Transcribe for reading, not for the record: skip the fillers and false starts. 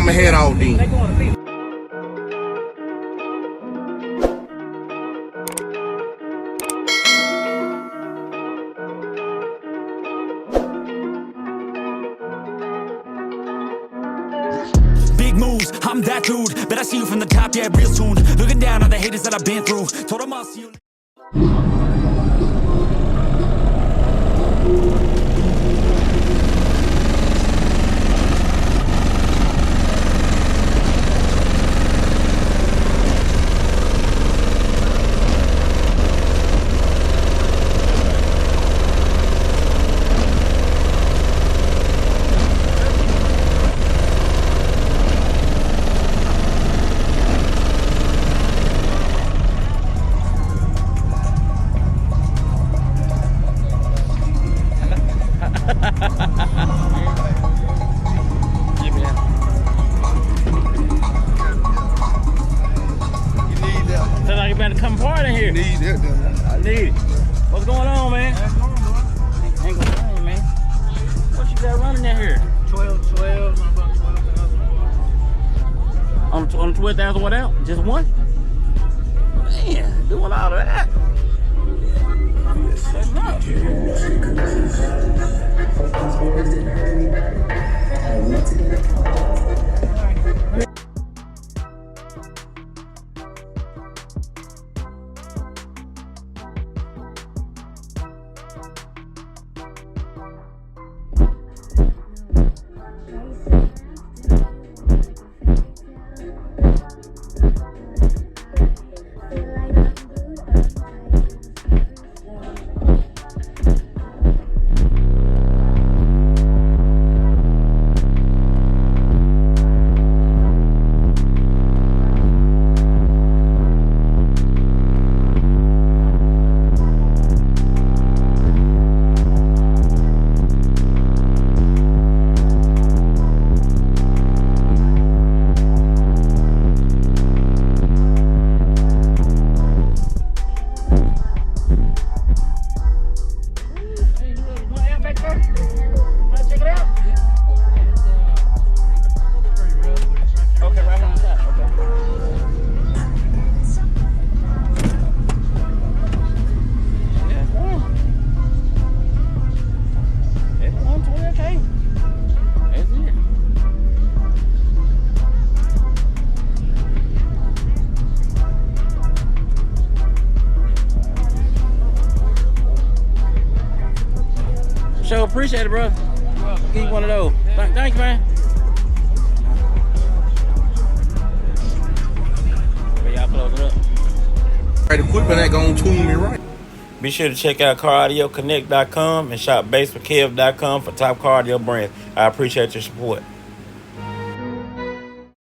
I'ma head out then. Big moves, I'm that dude. Bet I see you from the top, yeah, real soon. Looking down on the haters that I've been through. Told them I'll see you. What's going on, man? Ain't going on, man. What you got running in here? 12. On 12,000 what out? Just one? Man, doing all of that. That's enough. Sure appreciate it, bro. Give you one of those. Thank you, man. Y'all close it up. Right, equipment ain't gonna tune me right. Be sure to check out CarAudioConnect.com and shop BASSWITHKEV.com for top car audio brands. I appreciate your support.